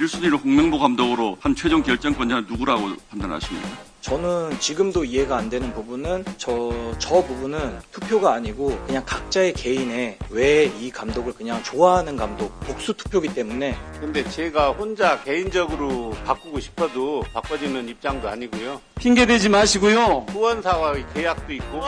1순위를 홍명보 감독으로 한 최종 결정권자는 누구라고 판단하십니까? 저는 지금도 이해가 안 되는 부분은 저 부분은 투표가 아니고 그냥 각자의 개인의 왜 이 감독을 그냥 좋아하는 감독 복수 투표기 때문에. 근데 제가 혼자 개인적으로 바꾸고 싶어도 바꿔지는 입장도 아니고요. 핑계대지 마시고요. 후원사와의 계약도 있고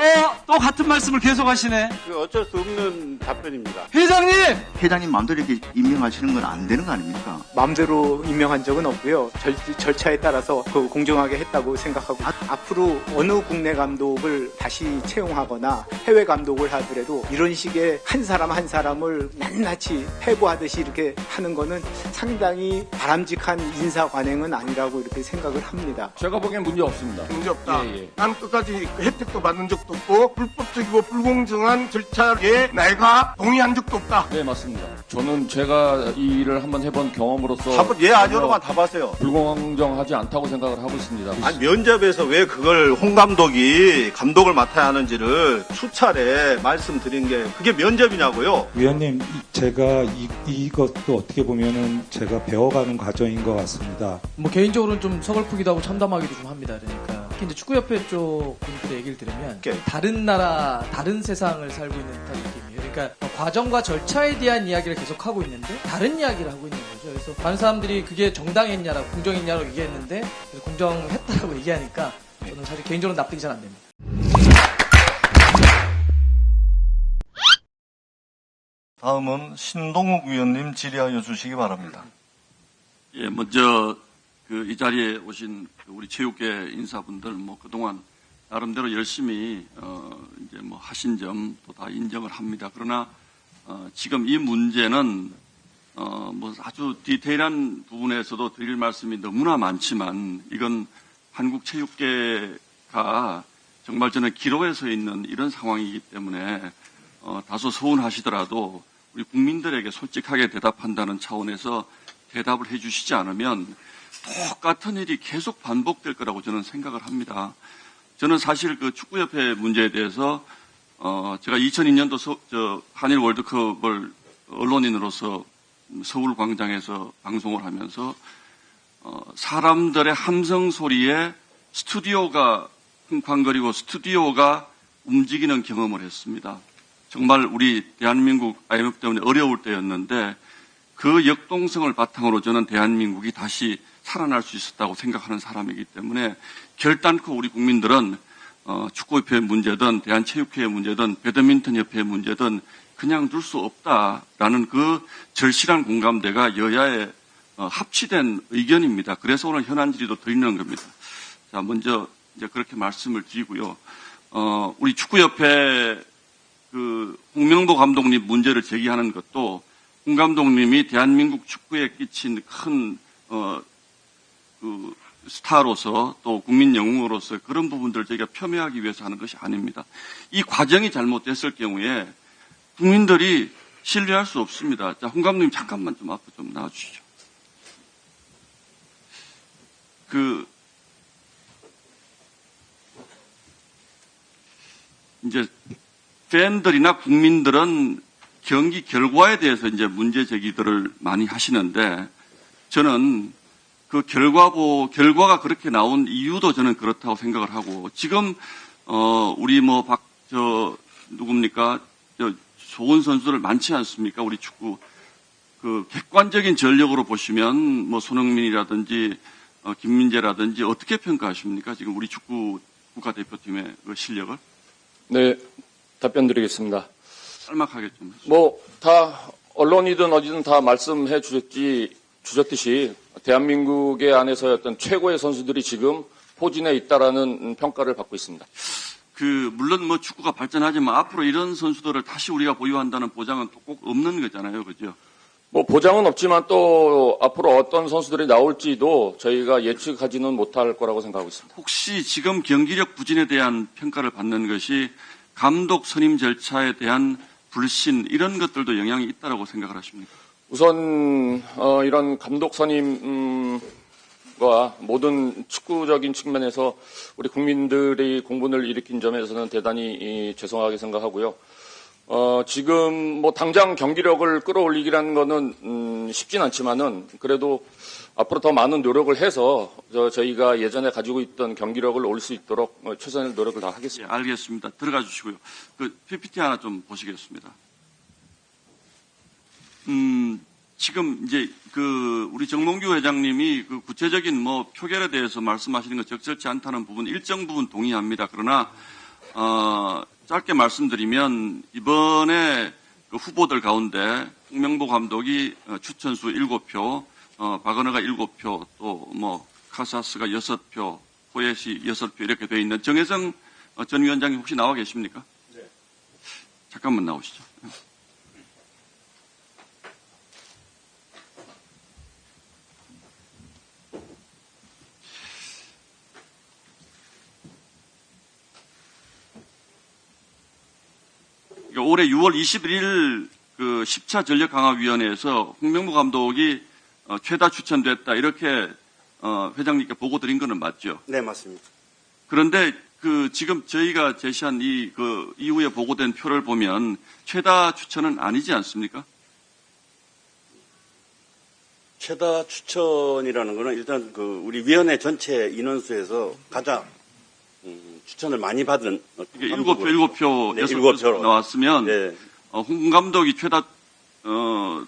또 같은 말씀을 계속하시네. 그 어쩔 수 없는 답변입니다. 회장님! 회장님 마음대로 이렇게 임명하시는 건 안 되는 거 아닙니까? 마음대로 임명한 적은 없고요. 절차에 따라서 공정하게 했다고 생각하고 앞으로 어느 국내 감독을 다시 채용하거나 해외 감독을 하더라도 이런 식의 한 사람 한 사람을 낱낱이 해부하듯이 이렇게 하는 거는 상당히 바람직한 인사 관행은 아니라고 이렇게 생각을 합니다. 제가 보기엔 문제 없습니다. 문제 없다. 예, 예. 난 끝까지 혜택도 받은 적도 없고 불법적이고 불공정한 절차에 내가 동의한 적도 없다. 네, 맞습니다. 저는 제가 이 일을 한번 해본 경험으로서 한번 예 아니오로만 답하세요. 불공정하지 않다고 생각을 하고 있습니다. 아니 면접에서 왜 그걸 홍 감독이 감독을 맡아야 하는지를 수차례 말씀드린 게 그게 면접이냐고요. 위원님, 제가 이것도 어떻게 보면은 제가 배워가는 과정인 것 같습니다. 뭐 개인적으로는 좀 서글프기도 하고 참담하기도 좀 합니다. 그러니까 특히 이제 축구협회 쪽 분들의 얘기를 들으면 다른 나라, 다른 세상을 살고 있는 듯한 느낌이에요. 그러니까 과정과 절차에 대한 이야기를 계속 하고 있는데 다른 이야기를 하고 있는 거죠. 그래서 많은 사람들이 그게 정당했냐라고 공정했냐라고 얘기했는데 공정했다라고 얘기하니까 저는 사실 개인적으로 납득이 잘 안 됩니다. 다음은 신동욱 위원님 질의하여 주시기 바랍니다. 예, 먼저 이 자리에 오신 우리 체육계 인사분들 그동안 나름대로 열심히 이제 하신 점 또 다 인정을 합니다. 그러나 지금 이 문제는 아주 디테일한 부분에서도 드릴 말씀이 너무나 많지만 이건 한국 체육계가 정말 저는 기로에 서 있는 이런 상황이기 때문에 다소 서운하시더라도 우리 국민들에게 솔직하게 대답한다는 차원에서 대답을 해주시지 않으면 똑같은 일이 계속 반복될 거라고 저는 생각을 합니다. 저는 사실 그 축구협회 문제에 대해서 제가 2002년도 한일 월드컵을 언론인으로서 서울 광장에서 방송을 하면서 사람들의 함성 소리에 스튜디오가 쿵쾅거리고 스튜디오가 움직이는 경험을 했습니다. 정말 우리 대한민국 IMF 때문에 어려울 때였는데 그 역동성을 바탕으로 저는 대한민국이 다시 살아날 수 있었다고 생각하는 사람이기 때문에 결단코 우리 국민들은 축구협회의 문제든 대한체육회의 문제든 배드민턴협회의 문제든 그냥 둘 수 없다라는 그 절실한 공감대가 여야의 합치된 의견입니다. 그래서 오늘 현안 질의도 드리는 겁니다. 자, 먼저 이제 그렇게 말씀을 드리고요. 우리 축구협회 홍명보 감독님 문제를 제기하는 것도 홍 감독님이 대한민국 축구에 끼친 큰 스타로서 또 국민 영웅으로서 그런 부분들을 저희가 폄훼하기 위해서 하는 것이 아닙니다. 이 과정이 잘못됐을 경우에 국민들이 신뢰할 수 없습니다. 자, 홍 감독님 잠깐만 좀 앞으로 좀 나와주시죠. 이제 팬들이나 국민들은 경기 결과에 대해서 이제 문제 제기들을 많이 하시는데 저는 그 결과가 그렇게 나온 이유도 저는 그렇다고 생각을 하고 지금 우리 누굽니까? 좋은 선수들 많지 않습니까? 우리 축구 객관적인 전력으로 보시면 손흥민이라든지 김민재라든지 어떻게 평가하십니까? 지금 우리 축구 국가대표팀의 그 실력을? 네, 답변 드리겠습니다. 짤막하게 좀. 다 언론이든 어디든 다 말씀해 주셨듯이 대한민국의 안에서의 어떤 최고의 선수들이 지금 포진해 있다라는 평가를 받고 있습니다. 물론 축구가 발전하지만 앞으로 이런 선수들을 다시 우리가 보유한다는 보장은 또 꼭 없는 거잖아요. 그죠? 보장은 없지만 또 앞으로 어떤 선수들이 나올지도 저희가 예측하지는 못할 거라고 생각하고 있습니다. 혹시 지금 경기력 부진에 대한 평가를 받는 것이 감독 선임 절차에 대한 불신 이런 것들도 영향이 있다고 생각을 하십니까? 우선 이런 감독 선임과 모든 축구적인 측면에서 우리 국민들이 공분을 일으킨 점에서는 대단히 죄송하게 생각하고요. 지금 뭐 당장 경기력을 끌어올리기라는 거는 쉽진 않지만은 그래도 앞으로 더 많은 노력을 해서 저희가 예전에 가지고 있던 경기력을 올 수 있도록 최선의 노력을 다 하겠습니다. 예, 알겠습니다. 들어가 주시고요. 그 PPT 하나 좀 보시겠습니다. 지금 이제 우리 정몽규 회장님이 그 구체적인 뭐 표결에 대해서 말씀하시는 거 적절치 않다는 부분 일정 부분 동의합니다. 그러나 짧게 말씀드리면 이번에 그 후보들 가운데 홍명보 감독이 추천수 7표, 박은하가 7표, 또 뭐 카사스가 6표, 포엣이 6표 이렇게 돼 있는 정혜성 전 위원장님 혹시 나와 계십니까? 네. 잠깐만 나오시죠. 올해 6월 21일 그 10차 전력강화위원회에서 홍명보 감독이 최다 추천됐다 이렇게 회장님께 보고 드린 거는 맞죠? 네, 맞습니다. 그런데 지금 저희가 제시한 이후에 보고된 표를 보면 최다 추천은 아니지 않습니까? 최다 추천이라는 거는 일단 우리 위원회 전체 인원수에서 가장 추천을 많이 받은 이게 7표, 네, 6표 나왔으면 네. 홍 감독이 최다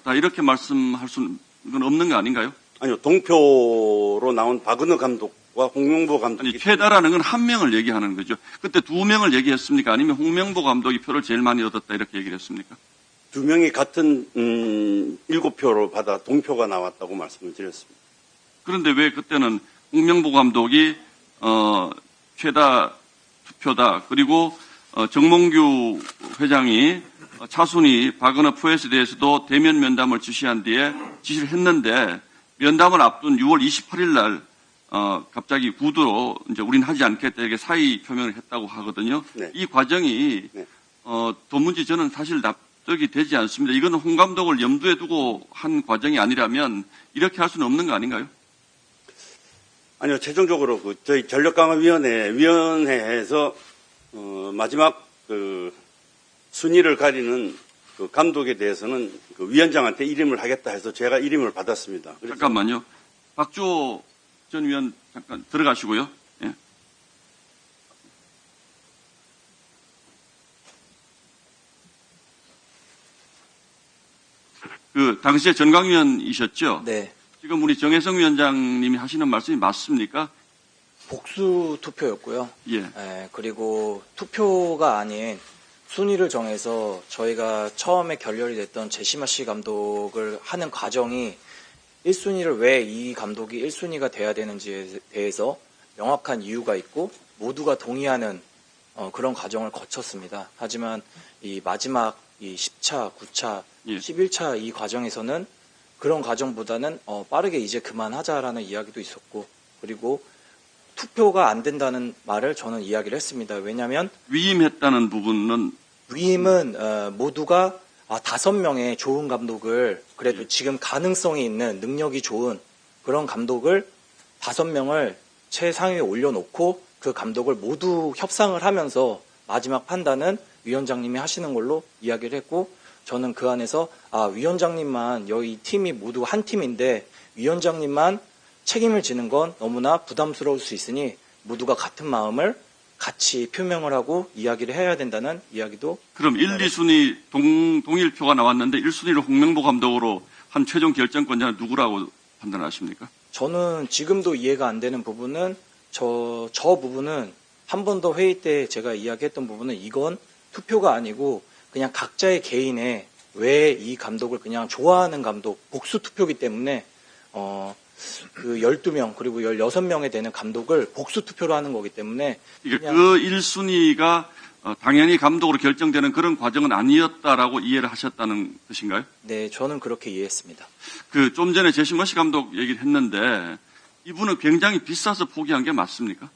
다 이렇게 말씀할 수는 없는 거 아닌가요? 아니요, 동표로 나온 박은하 감독과 홍명보 감독이 아니, 최다라는 건 한 명을 얘기하는 거죠. 그때 2명을 얘기했습니까? 아니면 홍명보 감독이 표를 제일 많이 얻었다 이렇게 얘기를 했습니까? 두 명이 같은 7표로 받아 동표가 나왔다고 말씀을 드렸습니다. 그런데 왜 그때는 홍명보 감독이 최다 투표다. 그리고 정몽규 회장이 차순위 박은하 포엣에 대해서도 대면 면담을 지시한 뒤에 지시를 했는데 면담을 앞둔 6월 28일 날 갑자기 구두로 이제 우리는 하지 않겠다 이렇게 사의 표명을 했다고 하거든요. 네. 이 과정이 네. 도무지 저는 사실 납득이 되지 않습니다. 이거는 홍 감독을 염두에 두고 한 과정이 아니라면 이렇게 할 수는 없는 거 아닌가요? 아니요, 최종적으로 저희 전력강화위원회에서 마지막 순위를 가리는 감독에 대해서는 위원장한테 이름을 하겠다 해서 제가 이름을 받았습니다. 잠깐만요. 박주호 전 위원 잠깐 들어가시고요. 예. 당시에 전광위원이셨죠? 네. 지금 우리 정혜성 위원장님이 하시는 말씀이 맞습니까? 복수 투표였고요. 예. 네, 그리고 투표가 아닌 순위를 정해서 저희가 처음에 결렬이 됐던 제시마 씨 감독을 하는 과정이 1순위를 왜 이 감독이 1순위가 돼야 되는지에 대해서 명확한 이유가 있고 모두가 동의하는 그런 과정을 거쳤습니다. 하지만 이 마지막 이 10차, 9차, 예. 11차 이 과정에서는 그런 과정보다는 빠르게 이제 그만하자라는 이야기도 있었고 그리고 투표가 안 된다는 말을 저는 이야기를 했습니다. 왜냐하면 위임했다는 부분은 위임은 모두가 5명의 좋은 감독을 그래도 지금 가능성이 있는 능력이 좋은 그런 감독을 5명을 최상위에 올려놓고 그 감독을 모두 협상을 하면서 마지막 판단은 위원장님이 하시는 걸로 이야기를 했고 저는 그 안에서 위원장님만 여기 팀이 모두 한 팀인데 위원장님만 책임을 지는 건 너무나 부담스러울 수 있으니 모두가 같은 마음을 같이 표명을 하고 이야기를 해야 된다는 이야기도 그럼 1, 2순위 동일표가 나왔는데 1순위를 홍명보 감독으로 한 최종 결정권자는 누구라고 판단하십니까? 저는 지금도 이해가 안 되는 부분은 저 부분은 한 번 더 회의 때 제가 이야기했던 부분은 이건 투표가 아니고 그냥 각자의 개인의 왜 이 감독을 그냥 좋아하는 감독 복수 투표기 때문에 그 12명 그리고 16명에 되는 감독을 복수 투표로 하는 거기 때문에 그러니까 그 1순위가 당연히 감독으로 결정되는 그런 과정은 아니었다라고 이해를 하셨다는 뜻인가요? 네, 저는 그렇게 이해했습니다. 좀 전에 제시머 씨 감독 얘기를 했는데 이분은 굉장히 비싸서 포기한 게 맞습니까?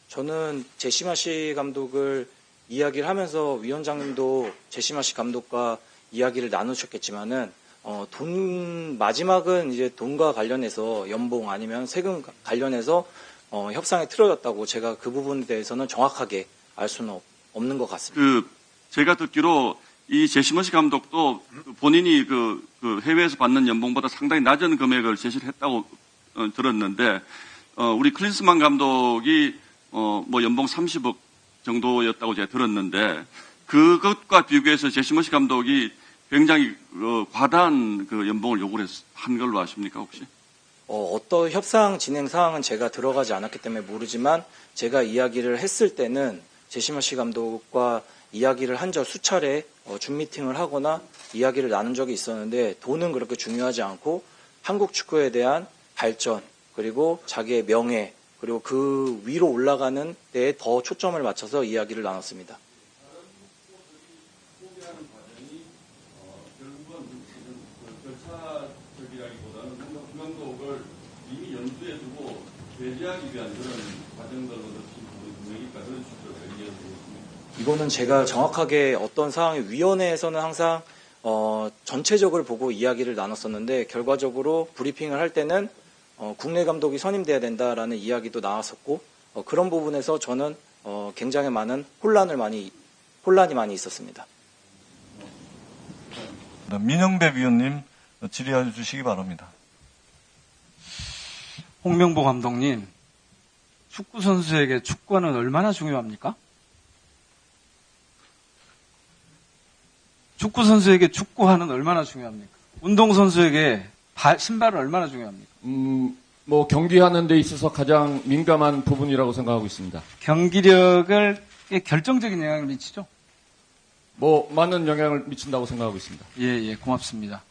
저는 제시마 씨 감독을 이야기를 하면서 위원장님도 제시마 씨 감독과 이야기를 나누셨겠지만은 마지막은 이제 돈과 관련해서 연봉 아니면 세금 관련해서 협상에 틀어졌다고 제가 그 부분에 대해서는 정확하게 알 수는 없는 것 같습니다. 제가 듣기로 이 제시머시 감독도 본인이 그 해외에서 받는 연봉보다 상당히 낮은 금액을 제시를 했다고 들었는데, 우리 클린스만 감독이 뭐 연봉 30억 정도였다고 제가 들었는데, 그것과 비교해서 제시머시 감독이 굉장히 과다한 그 연봉을 요구를 한 걸로 아십니까, 혹시? 어떤 협상 진행 사항은 제가 들어가지 않았기 때문에 모르지만, 제가 이야기를 했을 때는 제시머시 감독과 이야기를 한 적 수차례 줌 미팅을 하거나 이야기를 나눈 적이 있었는데, 돈은 그렇게 중요하지 않고 한국 축구에 대한 발전, 그리고 자기의 명예, 그리고 그 위로 올라가는 데에 더 초점을 맞춰서 이야기를 나눴습니다. 절차적이라기보다는 뭔가 그 감독을 이미 연수해 두고 배제하기 위한 그런 과정들로 넣힌 분명히까 그런 식으로 이해되고 있습니다. 이거는 제가 정확하게 어떤 상황이 위원회에서는 항상 전체적으로 보고 이야기를 나눴었는데, 결과적으로 브리핑을 할 때는 국내 감독이 선임돼야 된다라는 이야기도 나왔었고, 그런 부분에서 저는 굉장히 많은 혼란이 많이 있었습니다. 민영배 위원님 질의해 주시기 바랍니다. 홍명보 감독님, 축구 선수에게 축구는 얼마나 중요합니까? 축구 선수에게 축구화는 얼마나 중요합니까? 운동 선수에게 신발은 얼마나 중요합니까? 뭐 경기하는 데 있어서 가장 민감한 부분이라고 생각하고 있습니다. 경기력을 결정적인 영향을 미치죠? 뭐 많은 영향을 미친다고 생각하고 있습니다. 예, 고맙습니다.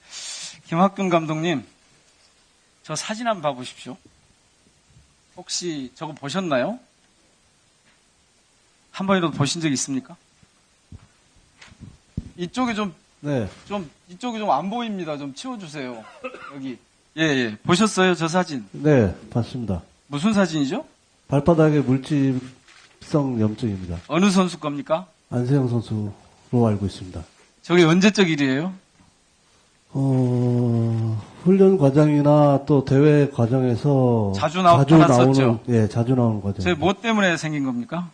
김학균 감독님, 저 사진 한번 봐보십시오. 혹시 저거 보셨나요? 한 번이라도 보신 적 있습니까? 이쪽이 이쪽이 좀 안 보입니다. 좀 치워주세요. 여기. 예. 보셨어요, 저 사진? 네, 봤습니다. 무슨 사진이죠? 발바닥에 물집성 염증입니다. 어느 선수 겁니까? 안세영 선수로 알고 있습니다. 저게 언제적 일이에요? 훈련 과정이나 또 대회 과정에서 자주 나오는, 자주 나오는 과정. 저게 뭐 때문에 생긴 겁니까?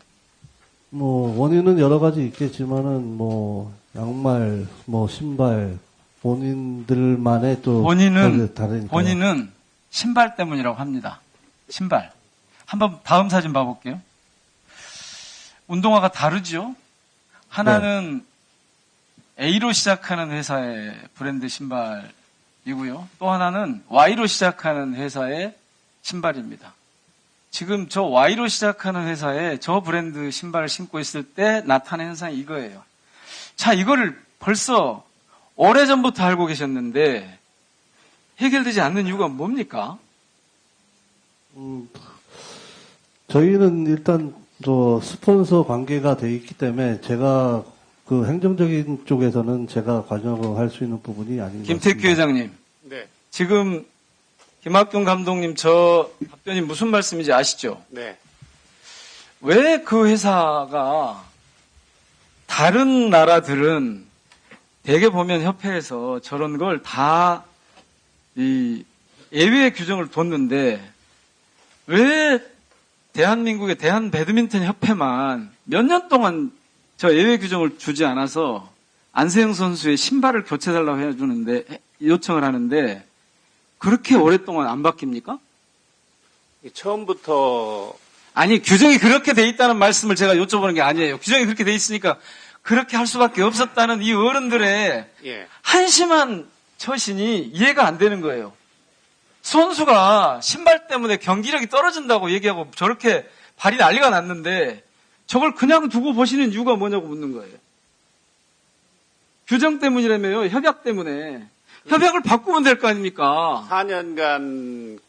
뭐 원인은 여러 가지 있겠지만은 뭐 양말, 뭐 신발, 본인들만의 또 다르니까요. 본인은 신발 때문이라고 합니다. 신발. 한번 다음 사진 봐볼게요. 운동화가 다르죠? 하나는 A로 시작하는 회사의 브랜드 신발이고요. 또 하나는 Y로 시작하는 회사의 신발입니다. 지금 저 Y로 시작하는 회사에 저 브랜드 신발을 신고 있을 때 나타나는 현상이 이거예요. 자, 이거를 벌써 오래전부터 알고 계셨는데 해결되지 않는 이유가 뭡니까? 저희는 일단 스폰서 관계가 돼 있기 때문에 제가 그 행정적인 쪽에서는 제가 관여할 수 있는 부분이 아닌 것 같습니다. 김태규 회장님. 네. 지금 김학균 감독님 저 답변이 무슨 말씀인지 아시죠? 네. 왜 그 회사가 다른 나라들은 대개 보면 협회에서 저런 걸 다 예외 규정을 뒀는데 왜 대한민국의 대한배드민턴 협회만 몇 년 동안 저 예외 규정을 주지 않아서 안세영 선수의 신발을 교체해달라고 해주는데 요청을 하는데 그렇게 오랫동안 안 바뀝니까? 처음부터 아니 규정이 그렇게 돼 있다는 말씀을 제가 여쭤보는 게 아니에요. 규정이 그렇게 돼 있으니까 그렇게 할 수밖에 없었다는 이 어른들의 한심한 처신이 이해가 안 되는 거예요. 선수가 신발 때문에 경기력이 떨어진다고 얘기하고 저렇게 발이 난리가 났는데 저걸 그냥 두고 보시는 이유가 뭐냐고 묻는 거예요. 규정 때문이라며요. 협약 때문에. 협약을 바꾸면 될 거 아닙니까? 4년간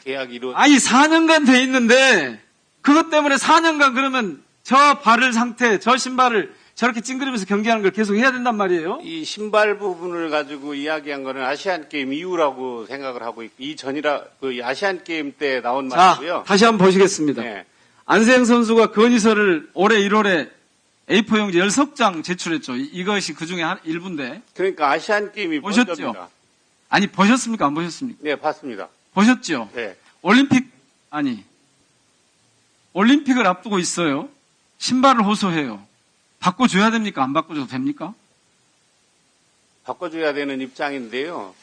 계약이 아니 4년간 돼 있는데 그것 때문에 4년간 그러면 저 발을 상태, 저 신발을 저렇게 찡그리면서 경기하는 걸 계속 해야 된단 말이에요? 이 신발 부분을 가지고 이야기한 거는 아시안 게임 이후라고 생각을 하고 있고 이전이라 그 아시안 게임 때 나온 말이고요. 다시 한번 보시겠습니다. 네. 안세영 선수가 건의서를 올해 1월에 A4 용지 10장 제출했죠. 이것이 그 중에 일부인데. 그러니까 아시안 게임이 보셨죠? 먼저입니다. 아니 보셨습니까? 안 보셨습니까? 네, 봤습니다. 보셨죠? 네. 올림픽을 앞두고 있어요. 신발을 호소해요. 바꿔줘야 됩니까? 안 바꿔줘도 됩니까? 바꿔줘야 되는 입장인데요.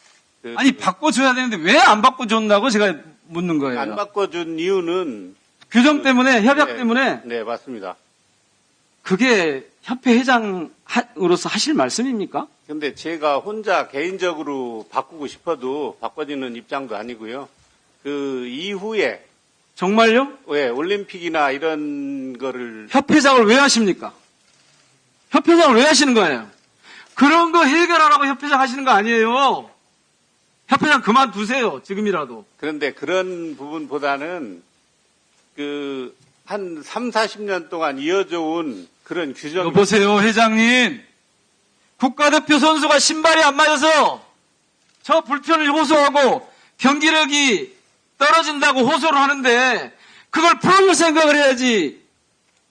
아니, 바꿔줘야 되는데 왜 안 바꿔줬다고 제가 묻는 거예요. 안 바꿔준 이유는 규정 때문에, 협약 때문에. 네, 맞습니다. 그게 협회 회장으로서 하실 말씀입니까? 근데 제가 혼자 개인적으로 바꾸고 싶어도 바꿔지는 입장도 아니고요. 그 이후에 정말요? 왜 올림픽이나 이런 거를 협회장을 왜 하십니까? 협회장을 왜 하시는 거예요? 그런 거 해결하라고 협회장 하시는 거 아니에요. 협회장 그만두세요. 지금이라도. 그런데 그런 부분보다는 그 한 3, 40년 동안 이어져 온 그런 규정. 여보세요, 회장님. 국가대표 선수가 신발이 안 맞아서 저 불편을 호소하고 경기력이 떨어진다고 호소를 하는데 그걸 풀어줄 생각을 해야지.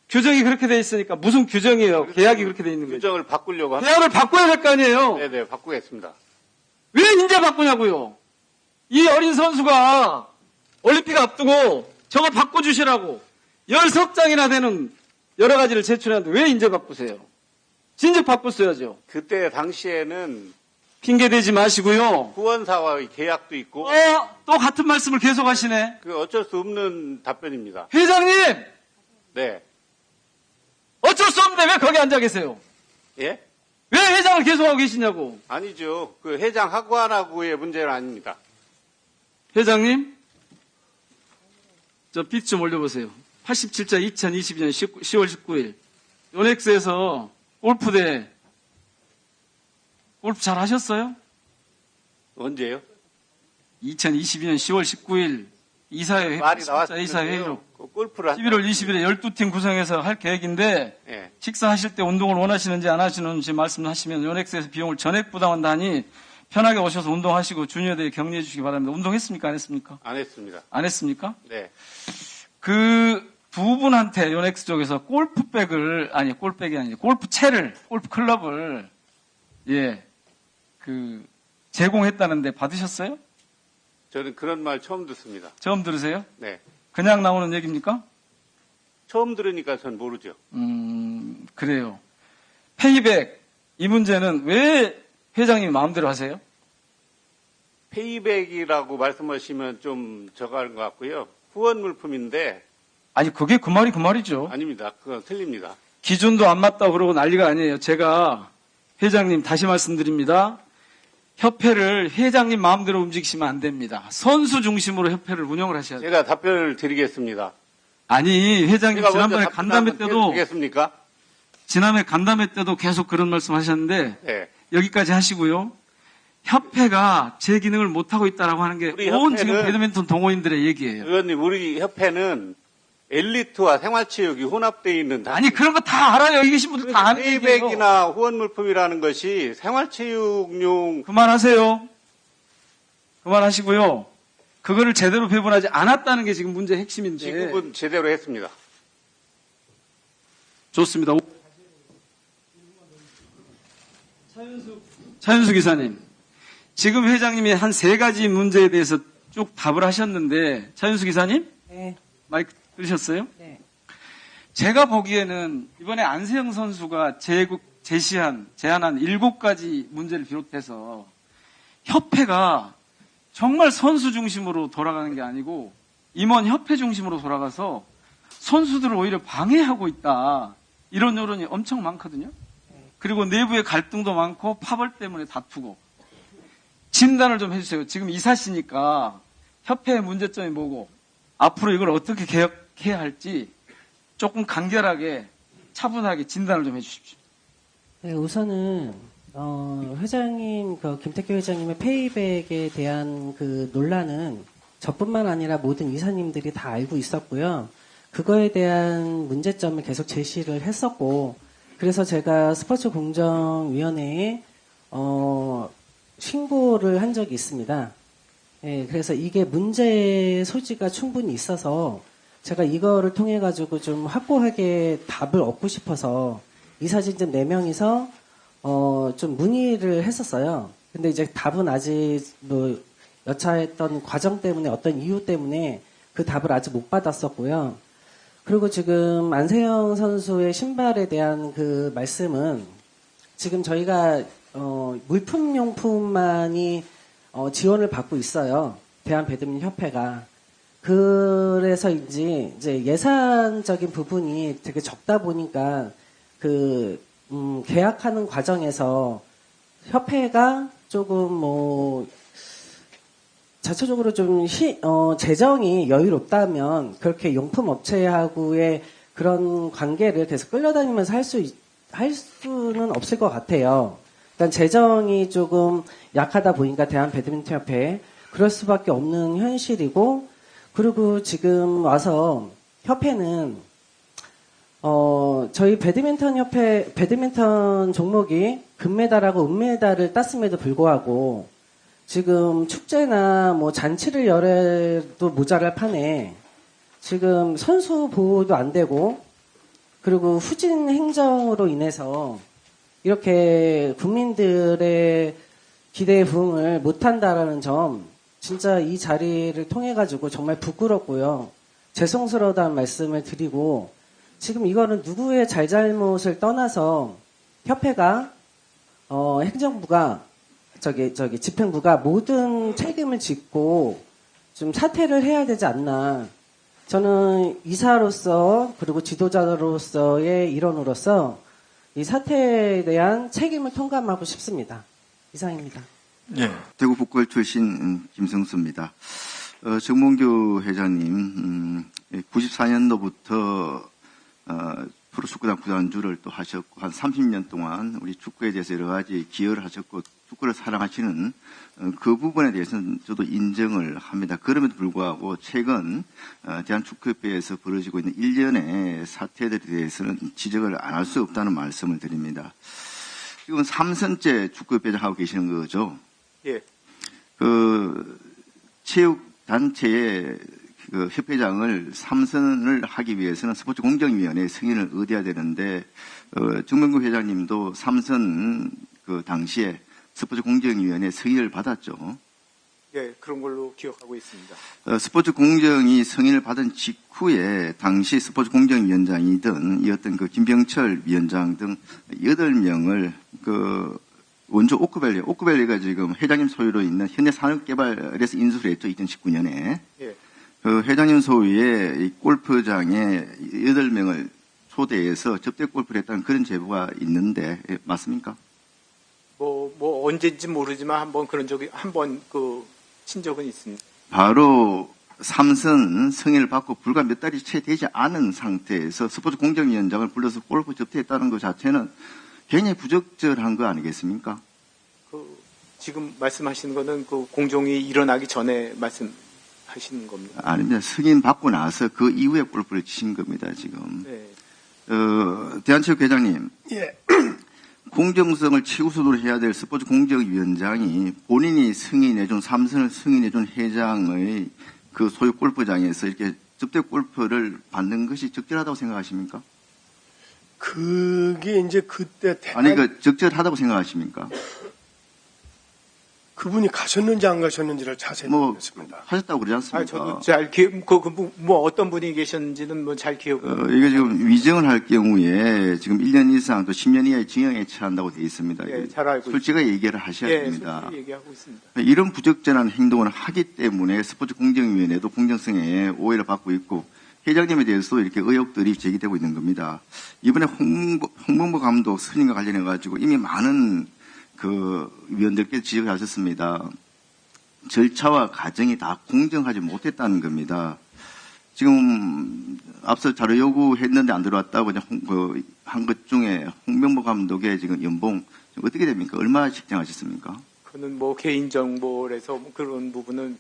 규정이 그렇게 돼 있으니까 무슨 규정이에요? 계약이 그렇게 돼 있는 거예요. 규정을 바꾸려고 합니다. 계약을 바꿔야 될 거 아니에요. 네네, 바꾸겠습니다. 왜 이제 바꾸냐고요? 이 어린 선수가 올림픽 앞두고 저거 바꿔주시라고 10석장이나 되는 여러 가지를 제출하는데 왜 이제 바꾸세요? 진즉 바꿨어야죠. 그때 당시에는 핑계 대지 마시고요. 후원사와의 계약도 있고. 또 같은 말씀을 계속 하시네. 그 어쩔 수 없는 답변입니다. 회장님! 네. 어쩔 수 없는데 왜 거기 앉아 계세요? 예? 왜 회장을 계속하고 계시냐고. 아니죠. 그 회장하고 안 하고의 문제는 아닙니다. 회장님, 저 빚 좀 올려보세요. 87자 2022년 10월 19일 요넥스에서 골프 잘 하셨어요? 언제요? 2022년 10월 19일 이사회 말이 나왔어요. 이사회로 골프를 11월 20일에 12팀 구성해서 할 계획인데 예. 식사하실 때 운동을 원하시는지 안 하시는지 말씀하시면 요넥스에서 비용을 전액 부담한다 하니 편하게 오셔서 운동하시고 주니어대회 격려해 주시기 바랍니다. 운동했습니까? 안 했습니까? 안 했습니다. 안 했습니까? 네. 그 두 분한테 요넥스 쪽에서 골프채를, 골프 클럽을, 제공했다는데 받으셨어요? 저는 그런 말 처음 듣습니다. 처음 들으세요? 네. 그냥 나오는 얘기입니까? 처음 들으니까 전 모르죠. 그래요. 페이백, 이 문제는 왜 회장님이 마음대로 하세요? 페이백이라고 말씀하시면 좀 저가는 것 같고요. 후원 물품인데. 아니, 그게 그 말이죠. 아닙니다. 그건 틀립니다. 기준도 안 맞다고 그러고 난리가 아니에요. 제가 회장님 다시 말씀드립니다. 협회를 회장님 마음대로 움직이시면 안 됩니다. 선수 중심으로 협회를 운영을 하셔야 돼요. 제가 답변을 드리겠습니다. 아니, 회장님 지난번에 간담회 때도 드리겠습니까? 지난해 간담회 때도 계속 그런 말씀 하셨는데 네. 여기까지 하시고요. 협회가 제 기능을 못하고 있다라고 하는 게 온 지금 배드민턴 동호인들의 얘기예요. 의원님, 우리 협회는 엘리트와 생활체육이 혼합되어 있는. 아니, 그런 거 다 알아요. 여기 계신 분들 다 아는 얘기예요. 페이백이나 후원 물품이라는 것이 생활체육용. 그만하세요. 그만하시고요. 그거를 제대로 배분하지 않았다는 게 지금 문제의 핵심인데. 지급은 제대로 했습니다. 좋습니다. 차윤수 기사님. 지금 회장님이 한 3가지 문제에 대해서 쭉 답을 하셨는데, 차윤수 기사님? 네. 마이크 들으셨어요? 네. 제가 보기에는 이번에 안세영 선수가 제안한 7가지 문제를 비롯해서 협회가 정말 선수 중심으로 돌아가는 게 아니고 임원 협회 중심으로 돌아가서 선수들을 오히려 방해하고 있다. 이런 여론이 엄청 많거든요. 그리고 내부의 갈등도 많고 파벌 때문에 다투고. 진단을 좀 해주세요. 지금 이사시니까 협회의 문제점이 뭐고 앞으로 이걸 어떻게 개혁해야 할지 조금 간결하게 차분하게 진단을 좀 해주십시오. 네, 우선은 회장님, 김태규 회장님의 페이백에 대한 그 논란은 저뿐만 아니라 모든 이사님들이 다 알고 있었고요. 그거에 대한 문제점을 계속 제시를 했었고, 그래서 제가 스포츠공정위원회에 신고를 한 적이 있습니다. 예, 그래서 이게 문제의 소지가 충분히 있어서 제가 이거를 통해 가지고 좀 확고하게 답을 얻고 싶어서 이사진들 4명이서 좀 문의를 했었어요. 근데 이제 답은 아직 여차했던 과정 때문에 어떤 이유 때문에 그 답을 아직 못 받았었고요. 그리고 지금 안세영 선수의 신발에 대한 그 말씀은 지금 저희가 물품용품만이 지원을 받고 있어요. 대한배드민턴협회가. 그래서 이제 예산적인 부분이 되게 적다 보니까 계약하는 과정에서 협회가 조금 자체적으로 좀 재정이 여유롭다면 그렇게 용품 업체하고의 그런 관계를 계속 끌려다니면서 할 수는 없을 것 같아요. 일단 재정이 조금 약하다 보니까 대한배드민턴협회 그럴 수밖에 없는 현실이고, 그리고 지금 와서 협회는 저희 배드민턴 종목이 금메달하고 은메달을 땄음에도 불구하고 지금 축제나 잔치를 열어도 모자랄 판에 지금 선수 보호도 안 되고, 그리고 후진 행정으로 인해서 이렇게 국민들의 기대에 부응을 못한다라는 점, 진짜 이 자리를 통해 가지고 정말 부끄럽고요, 죄송스러워하다는 말씀을 드리고, 지금 이거는 누구의 잘잘못을 떠나서 협회가 행정부가 집행부가 모든 책임을 짓고 좀 사퇴를 해야 되지 않나. 저는 이사로서 그리고 지도자로서의 일원으로서 이 사태에 대한 책임을 통감하고 싶습니다. 이상입니다. 예. 대구 북구을 출신 김성수입니다. 정몽규 회장님, 94년도부터 프로축구단 구단주를 또 하셨고, 한 30년 동안 우리 축구에 대해서 여러 가지 기여를 하셨고, 축구를 사랑하시는 그 부분에 대해서는 저도 인정을 합니다. 그럼에도 불구하고 최근 대한축구협회에서 벌어지고 있는 일련의 사태들에 대해서는 지적을 안 할 수 없다는 말씀을 드립니다. 지금 3선째 축구협회장 하고 계시는 거죠? 예. 체육단체의 협회장을 3선을 하기 위해서는 스포츠공정위원회의 승인을 얻어야 되는데, 정명구 회장님도 3선 당시에 스포츠공정위원회 승인을 받았죠. 예, 그런 걸로 기억하고 있습니다. 스포츠공정이 승인을 받은 직후에 당시 스포츠공정위원장이던 이었던 김병철 위원장 등 8명을 원주 오크밸리가 지금 회장님 소유로 있는 현대산업개발에서 인수를 했죠. 2019년에. 예. 회장님 소유의 이 골프장에 8명을 초대해서 접대 골프를 했다는 그런 제보가 있는데, 맞습니까? 언제인지 모르지만 한번 그런 적이 친 적은 있습니다. 바로 3선 승인을 받고 불과 몇 달이 채 되지 않은 상태에서 스포츠 공정위원장을 불러서 골프 접대했다는 것 자체는 굉장히 부적절한 거 아니겠습니까? 지금 말씀하시는 거는 공정이 일어나기 전에 말씀하시는 겁니다. 아닙니다. 승인 받고 나서 그 이후에 골프를 치신 겁니다, 지금. 네. 대한체육회장님. 예. 공정성을 최우선으로 해야 될 스포츠 공정위원장이 본인이 승인해준 3선을 승인해준 회장의 그 소유 골프장에서 이렇게 접대 골프를 받는 것이 적절하다고 생각하십니까? 그게 이제 그때 적절하다고 생각하십니까? 그분이 가셨는지 안 가셨는지를 자세히 모르겠습니다. 하셨다고 그러지 않습니까? 저도 어떤 분이 계셨는지는 잘 기억을. 이게 지금 위증을 할 경우에 지금 1년 이상 또 10년 이하의 징역에 처한다고 되어 있습니다. 예, 잘 알고 솔직하게 얘기를 하셔야 됩니다. 솔직히 얘기하고 있습니다. 이런 부적절한 행동을 하기 때문에 스포츠 공정위원회도 공정성에 오해를 받고 있고, 회장님에 대해서도 이렇게 의혹들이 제기되고 있는 겁니다. 이번에 홍범보 감독 선임과 관련해 가지고 이미 많은 위원들께서 지적을 하셨습니다. 절차와 과정이 다 공정하지 못했다는 겁니다. 지금 앞서 자료 요구했는데 안 들어왔다고 한 것 중에 홍명보 감독의 지금 연봉 어떻게 됩니까? 얼마 책정하셨습니까? 그는 개인정보라서 그런 부분은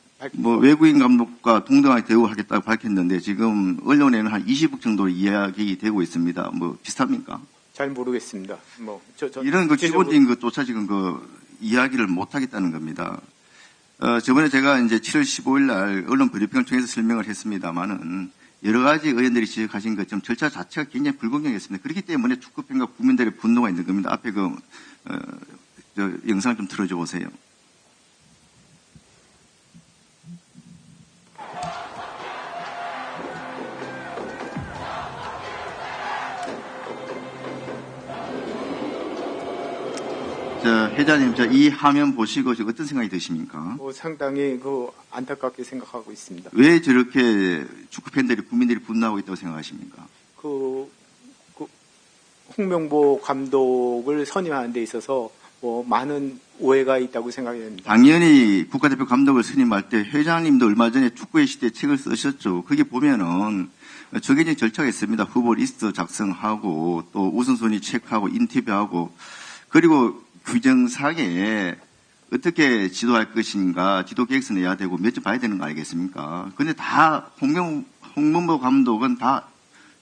외국인 감독과 동등하게 대우하겠다고 밝혔는데 지금 언론에는 한 20억 정도 이야기되고 있습니다. 비슷합니까? 잘 모르겠습니다. 이런 기본적인 것조차 지금 이야기를 못 하겠다는 겁니다. 저번에 제가 이제 7월 15일 날 언론 브리핑을 통해서 설명을 했습니다만은 여러 가지 의원들이 지적하신 것처럼 절차 자체가 굉장히 불공정했습니다. 그렇기 때문에 축구팬과 국민들의 분노가 있는 겁니다. 앞에 영상 좀 틀어줘 보세요. 자, 회장님, 이 화면 보시고 지금 어떤 생각이 드십니까? 상당히 안타깝게 생각하고 있습니다. 왜 저렇게 축구 팬들이, 국민들이 분노하고 있다고 생각하십니까? 홍명보 감독을 선임하는 데 있어서 많은 오해가 있다고 생각이 됩니다. 당연히 국가대표 감독을 선임할 때 회장님도 얼마 전에 축구의 시대 책을 쓰셨죠. 거기 보면은 정해진 절차가 있습니다. 후보 리스트 작성하고 또 우선순위 체크하고 인터뷰하고 그리고 규정상에 어떻게 지도할 것인가 지도 계획서 내야 되고 몇 점 봐야 되는 거 아니겠습니까? 근데 다 홍명보 감독은 다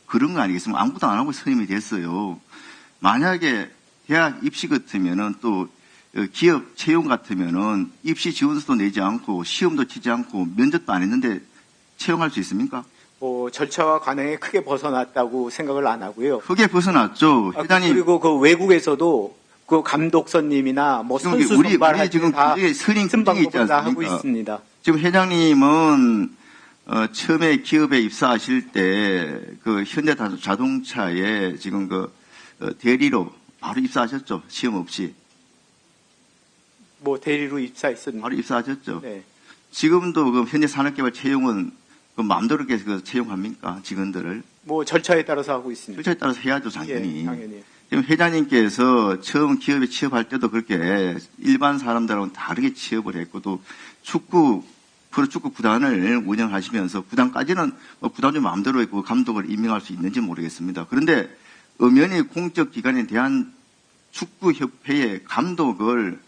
그런 거 아니겠습니까? 아무것도 안 하고 선임이 됐어요. 만약에 대학 입시 같으면은 또 기업 채용 같으면은 입시 지원서도 내지 않고 시험도 치지 않고 면접도 안 했는데 채용할 수 있습니까? 절차와 관행에 크게 벗어났다고 생각을 안 하고요. 크게 벗어났죠. 회장님. 그리고 외국에서도 감독 선임이나 선수 선발할 지금 다 선임 쓴 규정이 있지 방법을 다 않습니까? 하고 있습니다. 지금 회장님은 처음에 기업에 입사하실 때 현대 자동차에 지금 대리로 바로 입사하셨죠. 시험 없이. 대리로 입사했습니다. 바로 입사하셨죠. 네. 지금도 현대 산업개발 채용은 마음대로 이렇게 채용합니까? 직원들을? 절차에 따라서 하고 있습니다. 절차에 따라서 해야죠, 당연히. 예, 당연히. 지금 회장님께서 처음 기업에 취업할 때도 그렇게 일반 사람들하고는 다르게 취업을 했고 또 프로축구 구단을 운영하시면서 구단까지는 구단 좀 마음대로 감독을 임명할 수 있는지 모르겠습니다. 그런데 엄연히 공적 기관에 대한 축구협회의 감독을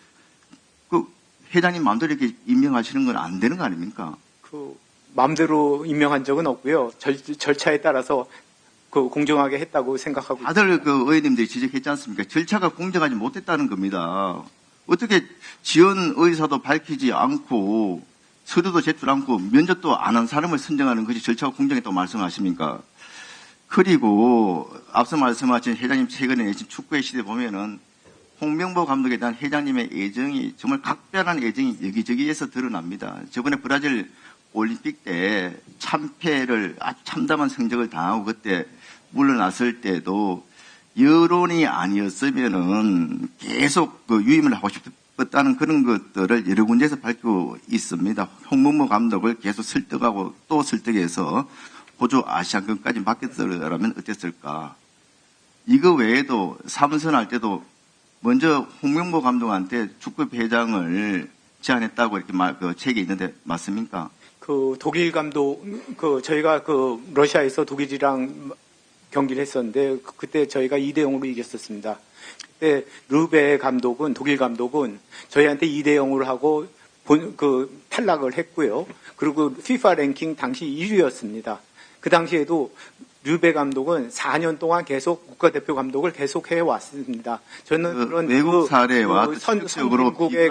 회장님 마음대로 이렇게 임명하시는 건 안 되는 거 아닙니까? 마음대로 임명한 적은 없고요. 절차에 따라서 공정하게 했다고 생각하고 있습니다. 다들 의원님들이 지적했지 않습니까? 절차가 공정하지 못했다는 겁니다. 어떻게 지원 의사도 밝히지 않고 서류도 제출 않고 면접도 안 한 사람을 선정하는 것이 절차가 공정했다고 말씀하십니까? 그리고 앞서 말씀하신 회장님 최근에 내신 축구의 시대 보면은 홍명보 감독에 대한 회장님의 애정이 정말 각별한 애정이 여기저기에서 드러납니다. 저번에 브라질 올림픽 때 참패를 아주 참담한 성적을 당하고 그때 물러났을 때도 여론이 아니었으면은 계속 유임을 하고 싶었다는 그런 것들을 여러 군데에서 밝히고 있습니다. 홍명보 감독을 계속 설득하고 또 설득해서 호주 아시안컵까지 맡겼더라면 어땠을까? 이거 외에도 삼선할 때도 먼저 홍명보 감독한테 축구회장을 제안했다고 이렇게 책에 있는데 맞습니까? 독일 감독, 저희가 러시아에서 독일이랑 경기를 했었는데, 그때 저희가 2대0으로 이겼었습니다. 그때 르베 감독은, 독일 감독은 저희한테 2대0으로 하고, 탈락을 했고요. 그리고 FIFA 랭킹 당시 1위였습니다. 그 당시에도 르베 감독은 4년 동안 계속 국가대표 감독을 계속 해왔습니다. 저는 그런 외국 사례와 선진국의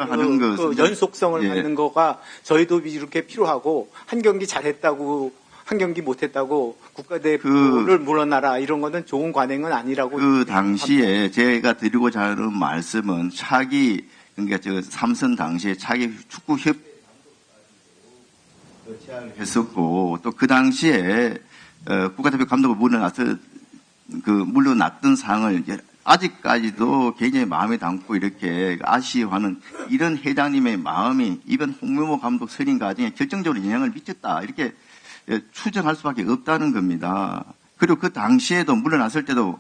연속성을 갖는 거가 저희도 이렇게 필요하고 한 경기 잘했다고 한 경기 못했다고 국가대표를 물러나라 이런 거는 좋은 관행은 아니라고. 당시에 제가 드리고자 하는 말씀은 차기 그러니까 삼선 당시에 차기 축구협 제안을 했었고 또 그 당시에 국가대표 감독을 물러났던 상황을 아직까지도 굉장히 마음에 담고 이렇게 아쉬워하는 이런 회장님의 마음이 이번 홍명보 감독 선임 과정에 결정적으로 영향을 미쳤다 이렇게 추정할 수밖에 없다는 겁니다. 그리고 그 당시에도 물러났을 때도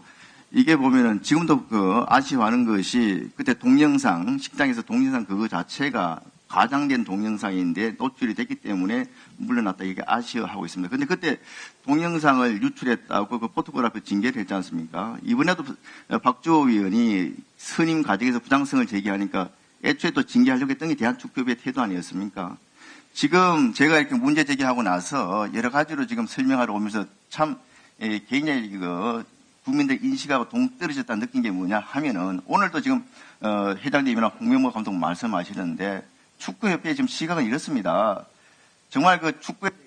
이게 보면은 지금도 아쉬워하는 것이 그때 동영상 식당에서 동영상 그거 자체가 과장된 동영상인데 노출이 됐기 때문에 물러났다 이게 아쉬워하고 있습니다. 그런데 그때 동영상을 유출했다고 포토그래프 징계를 했지 않습니까? 이번에도 박주호 의원이 선임 과정에서 부당성을 제기하니까 애초에 또 징계하려고 했던 게 대한축구협의 태도 아니었습니까? 지금 제가 이렇게 문제 제기하고 나서 여러 가지로 지금 설명하러 오면서 참 굉장히 국민들 인식하고 동떨어졌다는 느낀 게 뭐냐 하면은 오늘도 지금 회장님이나 홍명보 감독 말씀하시는데 축구협회에 지금 시각은 이렇습니다. 정말 축구에 대해서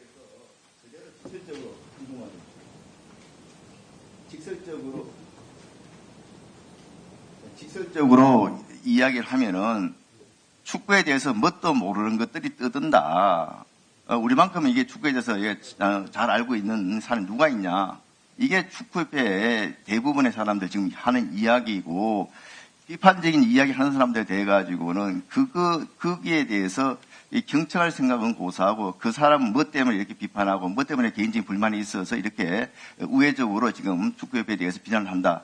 직설적으로 이야기를 하면은 축구에 대해서 뭣도 모르는 것들이 떠든다. 우리만큼 이게 축구에 대해서 잘 알고 있는 사람이 누가 있냐. 이게 축구협회의 대부분의 사람들 지금 하는 이야기이고 비판적인 이야기 하는 사람들에 대해 가지고는 거기에 대해서 이 경청할 생각은 고사하고 그 사람은 뭐 때문에 이렇게 비판하고 뭐 때문에 개인적인 불만이 있어서 이렇게 우회적으로 지금 축구협회에 대해서 비난을 한다.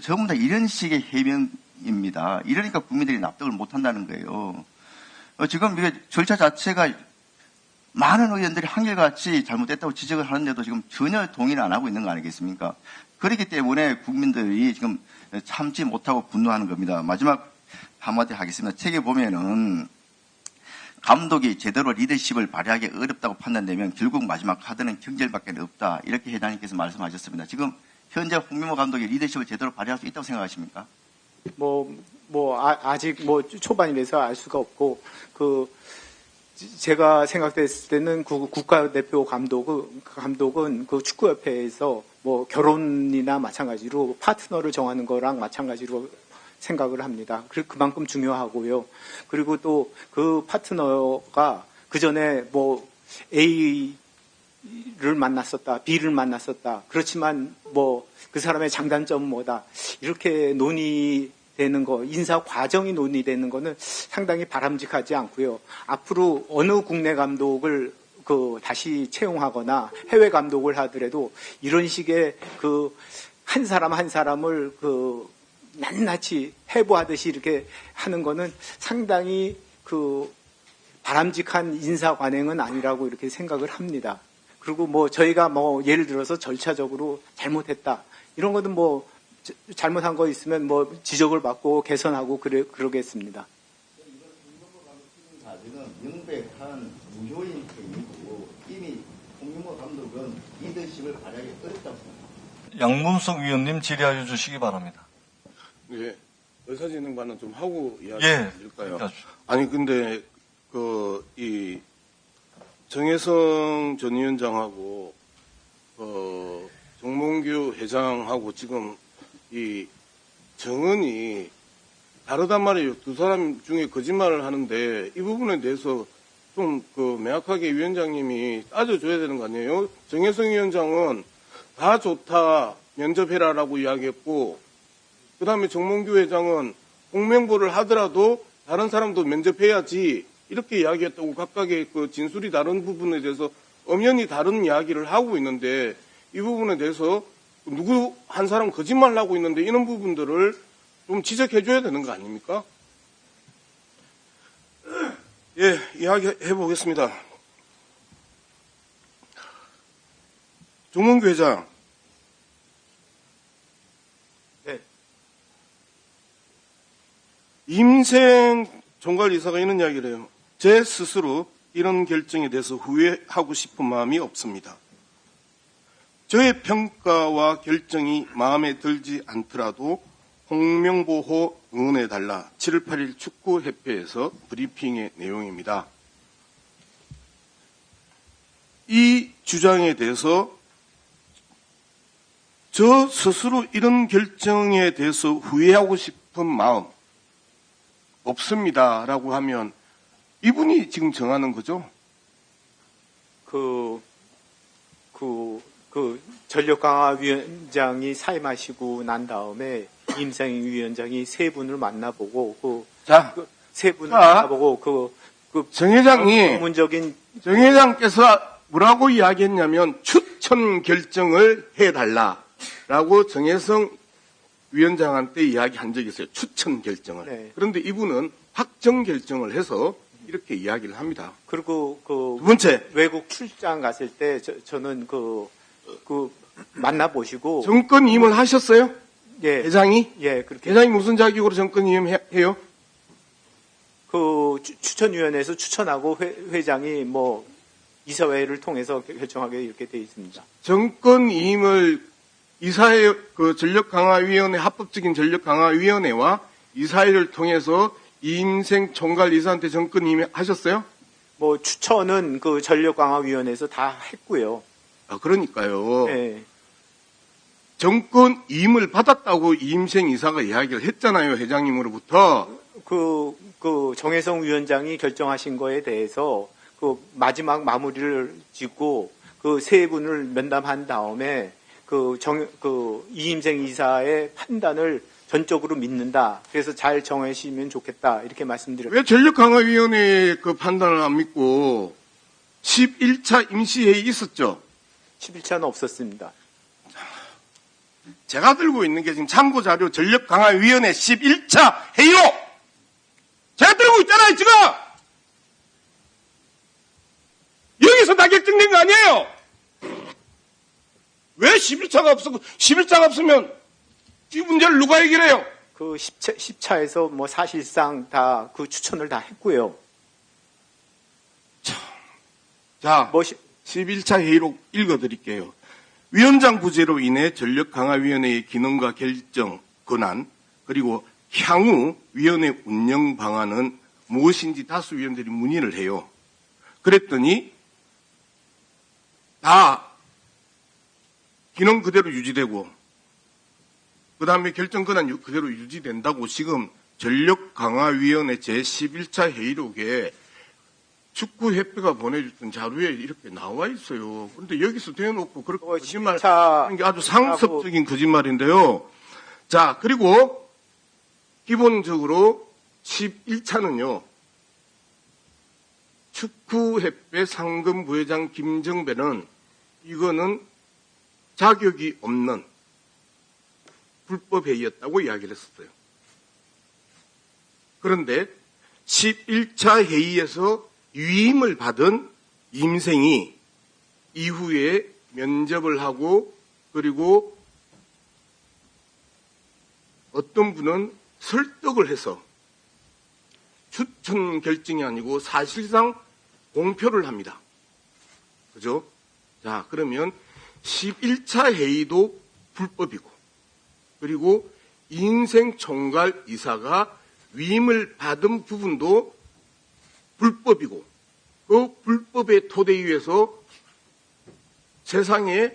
전부 다 이런 식의 해명입니다. 이러니까 국민들이 납득을 못한다는 거예요. 지금 이게 절차 자체가 많은 의원들이 한결같이 잘못됐다고 지적을 하는데도 지금 전혀 동의를 안 하고 있는 거 아니겠습니까? 그렇기 때문에 국민들이 지금 참지 못하고 분노하는 겁니다. 마지막 한마디 하겠습니다. 책에 보면은 감독이 제대로 리더십을 발휘하기 어렵다고 판단되면 결국 마지막 카드는 경질밖에 없다. 이렇게 회장님께서 말씀하셨습니다. 지금 현재 홍명보 감독이 리더십을 제대로 발휘할 수 있다고 생각하십니까? 아직 초반이라서 알 수가 없고, 제가 생각했을 때는 국가대표 감독은 그 축구협회에서 결혼이나 마찬가지로 파트너를 정하는 거랑 마찬가지로 생각을 합니다. 그만큼 중요하고요. 그리고 또 그 파트너가 그 전에 A를 만났었다, B를 만났었다. 그렇지만 그 사람의 장단점은 뭐다. 이렇게 논의되는 거, 인사 과정이 논의되는 거는 상당히 바람직하지 않고요. 앞으로 어느 국내 감독을 다시 채용하거나 해외 감독을 하더라도 이런 식의 한 사람 한 사람을 낱낱이 해부하듯이 이렇게 하는 거는 상당히 바람직한 인사 관행은 아니라고 이렇게 생각을 합니다. 그리고 저희가 예를 들어서 절차적으로 잘못했다. 이런 것은 잘못한 거 있으면 지적을 받고 개선하고 그러겠습니다. 사실은 명백한 무효인 행위고 이미 홍명보 감독은 리더십을 발휘하기 어렵다고 생각합니다. 양문석 위원님 질의하여 주시기 바랍니다. 네, 의사진행반은 좀 하고 이야기 예, 드릴까요? 아니 근데 이 정혜성 전 위원장하고 정몽규 회장하고 지금 이 정언이 다르단 말이에요. 두 사람 중에 거짓말을 하는데 이 부분에 대해서 좀 명확하게 위원장님이 따져줘야 되는 거 아니에요? 정혜성 위원장은 다 좋다, 면접해라라고 이야기했고, 그 다음에 정몽규 회장은 홍명보를 하더라도 다른 사람도 면접해야지 이렇게 이야기했다고 각각의 진술이 다른 부분에 대해서 엄연히 다른 이야기를 하고 있는데 이 부분에 대해서 누구 한 사람 거짓말을 하고 있는데 이런 부분들을 좀 지적해줘야 되는 거 아닙니까? 예, 이야기해 보겠습니다. 정몽규 회장. 네. 임생 총괄이사가 이런 이야기를 해요. 제 스스로 이런 결정에 대해서 후회하고 싶은 마음이 없습니다. 저의 평가와 결정이 마음에 들지 않더라도 홍명보호 응원해달라 7월 8일 축구협회에서 브리핑의 내용입니다. 이 주장에 대해서 저 스스로 이런 결정에 대해서 후회하고 싶은 마음 없습니다라고 하면 이분이 지금 정하는 거죠? 전력강화위원장이 사임하시고 난 다음에 임상희 위원장이 세 분을 만나보고 세 분을 만나보고 정 회장이 전문적인 정 회장께서 뭐라고 이야기했냐면 추천 결정을 해달라라고 정혜성 위원장한테 이야기한 적이 있어요. 추천 결정을. 네. 그런데 이분은 확정 결정을 해서 이렇게 이야기를 합니다. 그리고 두 번째 외국 출장 갔을 때 저는 만나보시고 정권 임을 하셨어요? 예. 회장이? 예, 그렇게. 회장이 무슨 자격으로 정권 임해요? 추천위원회에서 추천하고 회장이 이사회를 통해서 결정하게 이렇게 돼 있습니다. 정권 임을 이사회 전력강화위원회 합법적인 전력강화위원회와 이사회를 통해서 임생 총괄 이사한테 정권 임하셨어요? 추천은 전력강화위원회에서 다 했고요. 그러니까요. 네. 정권 임을 받았다고 임생 이사가 이야기를 했잖아요, 회장님으로부터. 정혜성 위원장이 결정하신 거에 대해서 마지막 마무리를 짓고 세 분을 면담한 다음에 이임생 이사의 판단을 전적으로 믿는다. 그래서 잘 정하시면 좋겠다. 이렇게 말씀드렸습니다. 왜 전력강화위원회의 그 판단을 안 믿고 11차 임시회의 있었죠? 11차는 없었습니다. 제가 들고 있는 게 지금 참고자료 전력강화위원회 11차 회의록! 제가 들고 있잖아요, 지금! 여기서 다 결정된 거 아니에요? 왜 11차가 없었고, 11차가 없으면 이 문제를 누가 해결해요? 그 10차에서 뭐 사실상 다 그 추천을 다 했고요. 자, 11차 회의록 읽어드릴게요. 위원장 부재로 인해 전력강화위원회의 기능과 결정 권한 그리고 향후 위원회 운영 방안은 무엇인지 다수 위원들이 문의를 해요. 그랬더니 다 기능 그대로 유지되고 그 다음에 결정 권한 그대로 유지된다고 지금 전력강화위원회 제11차 회의록에 축구협회가 보내줬던 자료에 이렇게 나와 있어요. 그런데 여기서 대놓고 그렇게 거짓말하는 게 아주 상습적인 거짓말인데요. 자, 그리고 기본적으로 11차는요. 축구협회 상금 부회장 김정배는 이거는 자격이 없는 불법회의였다고 이야기를 했었어요. 그런데 11차 회의에서 위임을 받은 임생이 이후에 면접을 하고 그리고 어떤 분은 설득을 해서 추천 결정이 아니고 사실상 공표를 합니다. 그죠? 자, 그러면 11차 회의도 불법이고 그리고 인생총괄 이사가 위임을 받은 부분도 불법이고 그 불법의 토대 위에서 세상에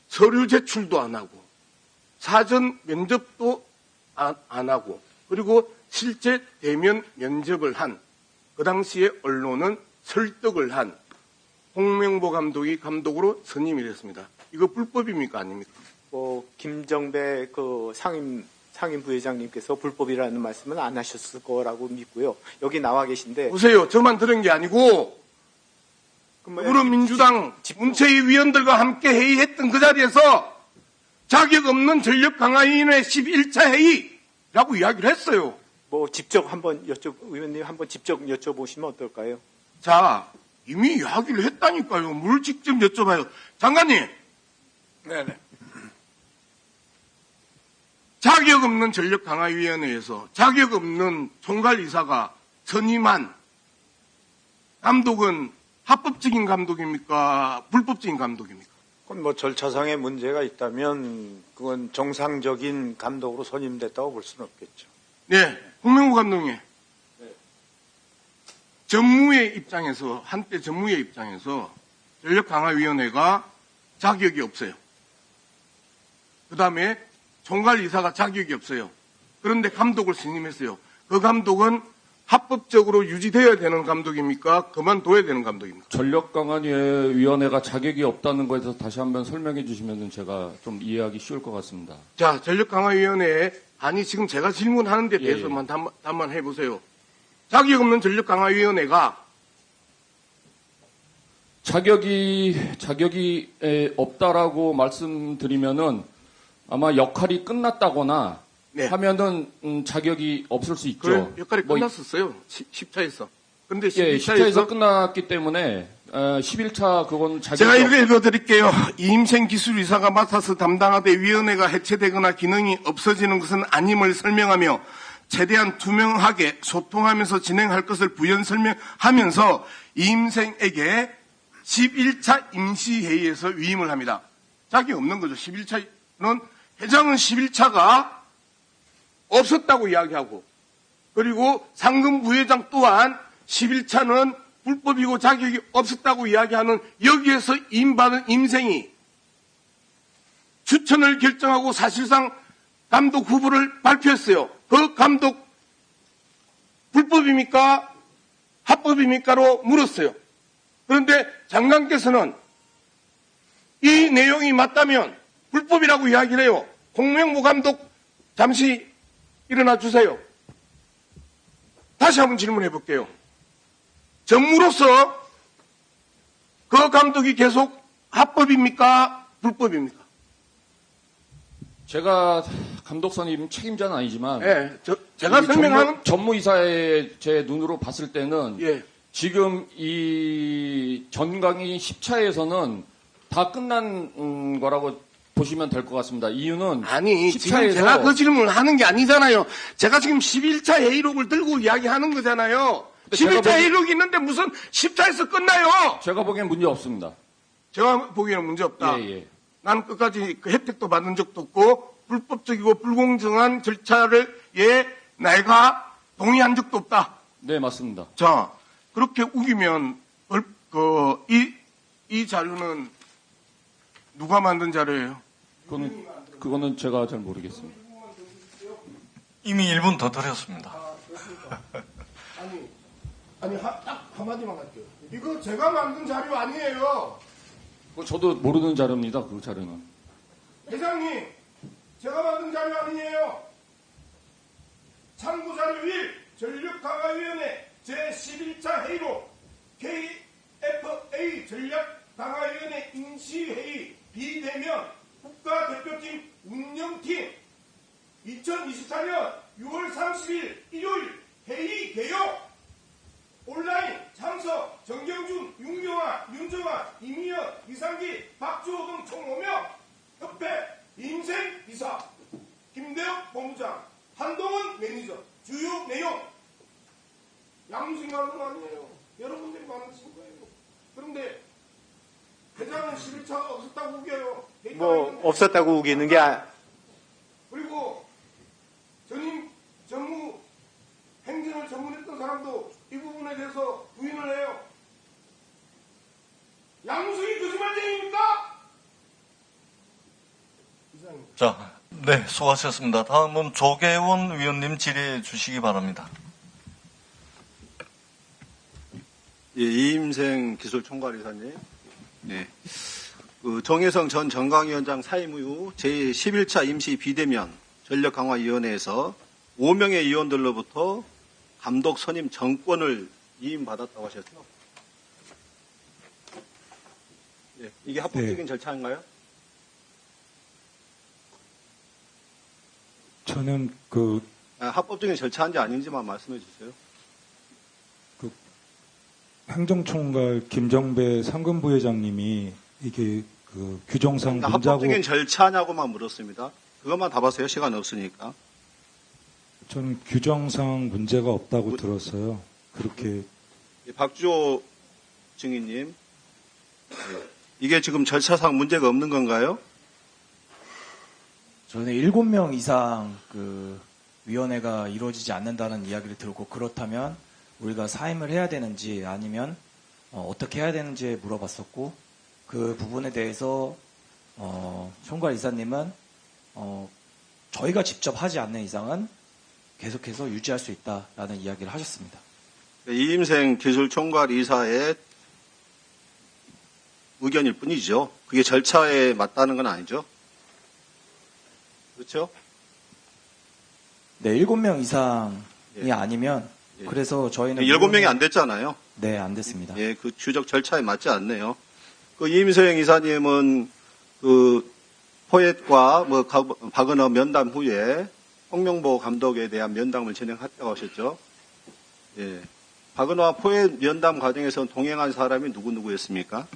서류 제출도 안 하고 사전 면접도 안 하고 그리고 실제 대면 면접을 한 그 당시에 언론은 설득을 한 홍명보 감독이 감독으로 선임이 됐습니다. 이거 불법입니까 아닙니까? 김정배 그 상임 부회장님께서 불법이라는 말씀은 안 하셨을 거라고 믿고요. 여기 나와 계신데 보세요. 저만 들은 게 아니고 더불어민주당 문체위 위원들과 함께 회의했던 그 자리에서 자격 없는 전력강화위원회 11차 회의라고 이야기를 했어요. 직접 의원님 한번 직접 여쭤보시면 어떨까요? 자, 이미 이야기를 했다니까요. 뭘 직접 여쭤봐요. 장관님. 네네. 자격 없는 전력강화위원회에서 자격 없는 총괄이사가 선임한 감독은 합법적인 감독입니까? 불법적인 감독입니까? 그건 뭐 절차상의 문제가 있다면 그건 정상적인 감독으로 선임됐다고 볼 수는 없겠죠. 네, 홍명보 감독님. 전무의 입장에서 한때 전무의 입장에서 전력강화위원회가 자격이 없어요. 그 다음에 총괄이사가 자격이 없어요. 그런데 감독을 선임했어요. 그 감독은 합법적으로 유지되어야 되는 감독입니까? 그만둬야 되는 감독입니까? 전력강화위원회가 자격이 없다는 거에 대해서 다시 한번 설명해 주시면 제가 좀 이해하기 쉬울 것 같습니다. 자, 전력강화위원회 아니 지금 제가 질문하는 데 대해서만 답만해 보세요. 자격 없는 전력강화위원회가 자격이 없다라고 말씀드리면은 아마 역할이 끝났다거나 네. 하면은 자격이 없을 수 있죠. 그 역할이 끝났었어요. 10차에서. 근데 10차에서 끝났기 때문에 11차 그건 자격이 제가 읽어드릴게요. 이임생 기술이사가 맡아서 담당하되 위원회가 해체되거나 기능이 없어지는 것은 아님을 설명하며 최대한 투명하게 소통하면서 진행할 것을 부연 설명하면서 이임생에게 11차 임시회의에서 위임을 합니다. 자격이 없는 거죠. 11차는 회장은 11차가 없었다고 이야기하고 그리고 상금 부회장 또한 11차는 불법이고 자격이 없었다고 이야기하는 여기에서 임받은 임생이 추천을 결정하고 사실상 감독 후보를 발표했어요. 그 감독 불법입니까? 합법입니까?로 물었어요. 그런데 장관께서는 이 내용이 맞다면 불법이라고 이야기를 해요. 홍명보 감독 잠시 일어나 주세요. 다시 한번 질문해 볼게요. 전무로서 그 감독이 계속 합법입니까? 불법입니까? 제가 감독 선임 책임자는 아니지만 예, 제가 설명하는 전무이사의 제 눈으로 봤을 때는 예. 지금 이 전강의 10차에서는 다 끝난 거라고 보시면 될 것 같습니다. 이유는 아니 10차에서 지금 제가 그 질문을 하는 게 아니잖아요. 제가 지금 11차 회의록을 들고 이야기하는 거잖아요. 11차 회의록이 있는데 무슨 10차에서 끝나요? 제가 보기엔 문제 없습니다. 제가 보기에는 문제 없다. 예. 나는 끝까지 그 혜택도 받은 적도 없고 불법적이고 불공정한 절차를 내가 동의한 적도 없다. 네, 맞습니다. 자, 그렇게 우기면 이 자료는 누가 만든 자료예요? 그거는 제가 잘 모르겠습니다. 이미 1분 더 드렸습니다. 딱 한마디만 할게요. 이거 제가 만든 자료 아니에요. 저도 모르는 자료입니다. 그 자료는. 회장님, 제가 만든 자료 아니에요. 참고 자료 1, 전력강화위원회 제11차 회의록 KFA 전략강화위원회 임시회의 비대면 국가대표팀 운영팀 2024년 6월 30일 일요일 회의 개요 온라인 참석 정경준, 윤경아, 윤정아, 이미연, 이상기, 박주호 등 총 5명 협회 임생 이사 김대혁 본부장 한동훈 매니저 주요 내용 양무진 감독 아니에요. 여러분들이 만드신 거예요. 그런데 회장은 11차가 없었다고 우겨요. 뭐 없었다고 우기는 게 그리고 전무 행정을 전문했던 사람도 이 부분에 대해서 부인을 해요. 양무승이 거짓말쟁이입니까? 이상입니다. 자, 네, 수고하셨습니다. 다음은 조계원 위원님 질의해 주시기 바랍니다. 예, 이임생 기술총괄이사님. 네. 정혜성 전 정강위원장 사임 이후 제11차 임시 비대면 전력강화위원회에서 5명의 위원들로부터 감독 선임 정권을 이임받았다고 하셨죠? 예, 이게 합법적인 절차인가요? 저는 합법적인 절차인지 아닌지만 말씀해 주세요. 행정총괄 김정배 상근부회장님이 이게 규정상 문자고 합법적인 절차냐고만 물었습니다. 그것만 답하세요. 시간 없으니까. 저는 규정상 문제가 없다고 들었어요. 그렇게 박주호 증인님, 이게 지금 절차상 문제가 없는 건가요? 저는 7명 이상 위원회가 이루어지지 않는다는 이야기를 들었고 그렇다면 우리가 사임을 해야 되는지 아니면 어떻게 해야 되는지 물어봤었고 그 부분에 대해서 총괄 이사님은 저희가 직접 하지 않는 이상은 계속해서 유지할 수 있다라는 이야기를 하셨습니다. 이임생 기술총괄 이사의 의견일 뿐이죠. 그게 절차에 맞다는 건 아니죠. 그렇죠? 네, 7명 이상이 아니면 그래서 저희는 7명이 안 됐잖아요. 네, 안 됐습니다. 예, 그 규정 절차에 맞지 않네요. 이임생 이사님은 포엣과 박은호 면담 후에 홍명보 감독에 대한 면담을 진행했다고 하셨죠. 예. 박은호와 포엣 면담 과정에서 동행한 사람이 누구였습니까?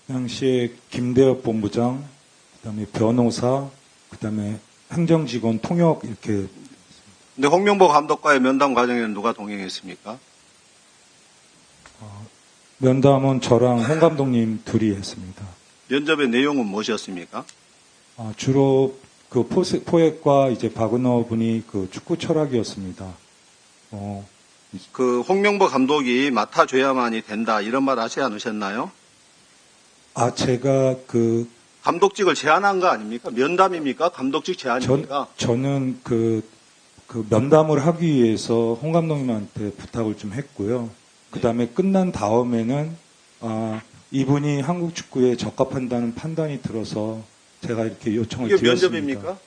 그 당시에 김대엽 본부장, 그다음에 변호사, 그다음에 행정직원 통역 이렇게. 근데 홍명보 감독과의 면담 과정에는 누가 동행했습니까? 면담은 저랑 홍 감독님 둘이 했습니다. 면접의 내용은 무엇이었습니까? 주로 포획과 이제 박은호 분이 축구 철학이었습니다. 홍명보 감독이 맡아줘야만이 된다 이런 말 하지 않으셨나요? 제가 감독직을 제안한 거 아닙니까? 면담입니까? 감독직 제안입니까? 저는 면담을 하기 위해서 홍 감독님한테 부탁을 좀 했고요. 그 다음에 끝난 다음에는 이분이 한국 축구에 적합한다는 판단이 들어서 제가 이렇게 요청을 이게 드렸습니다. 면접입니까?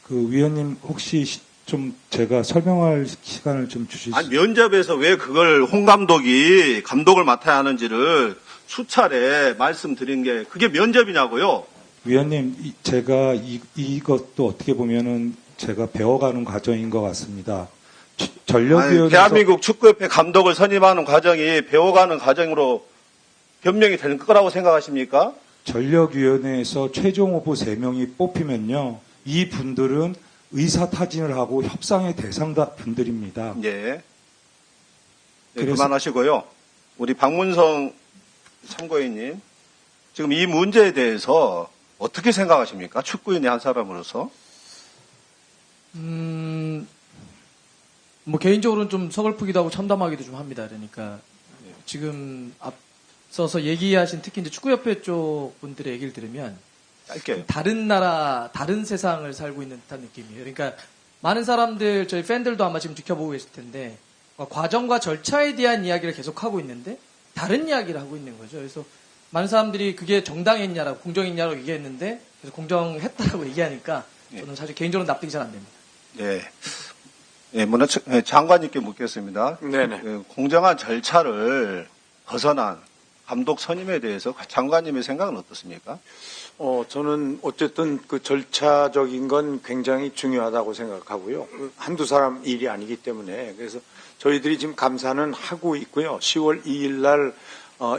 그 위원님 혹시 좀 제가 설명할 시간을 좀 주실 수 아니, 면접에서 왜 그걸 홍 감독이 감독을 맡아야 하는지를 수차례 말씀드린 게 그게 면접이냐고요? 위원님, 제가 이것도 어떻게 보면은 제가 배워가는 과정인 것 같습니다. 전력위원회에서 대한민국 축구협회 감독을 선임하는 과정이 배워가는 과정으로 변명이 되는 거라고 생각하십니까? 전력위원회에서 최종 후보 3명이 뽑히면요, 이 분들은 의사타진을 하고 협상의 대상 분들입니다. 예. 그래서- 그만하시고요. 우리 박문성 참고인님, 지금 이 문제에 대해서 어떻게 생각하십니까? 축구인의 한 사람으로서. 뭐 개인적으로는 좀 서글프기도 하고 참담하기도 좀 합니다. 그러니까 지금 앞서서 얘기하신 특히 이제 축구협회 쪽 분들의 얘기를 들으면 짧게. 다른 나라, 다른 세상을 살고 있는 듯한 느낌이에요. 그러니까 많은 사람들, 저희 팬들도 아마 지금 지켜보고 계실 텐데 과정과 절차에 대한 이야기를 계속하고 있는데 다른 이야기를 하고 있는 거죠. 그래서 많은 사람들이 그게 정당했냐라고, 공정했냐라고 얘기했는데 그래서 공정했다라고 얘기하니까 저는 사실 개인적으로 납득이 잘 안 됩니다. 예. 예, 장관님께 묻겠습니다. 네네. 공정한 절차를 벗어난 감독 선임에 대해서 장관님의 생각은 어떻습니까? 저는 어쨌든 그 절차적인 건 굉장히 중요하다고 생각하고요. 한두 사람 일이 아니기 때문에. 그래서 저희들이 지금 감사는 하고 있고요. 10월 2일 날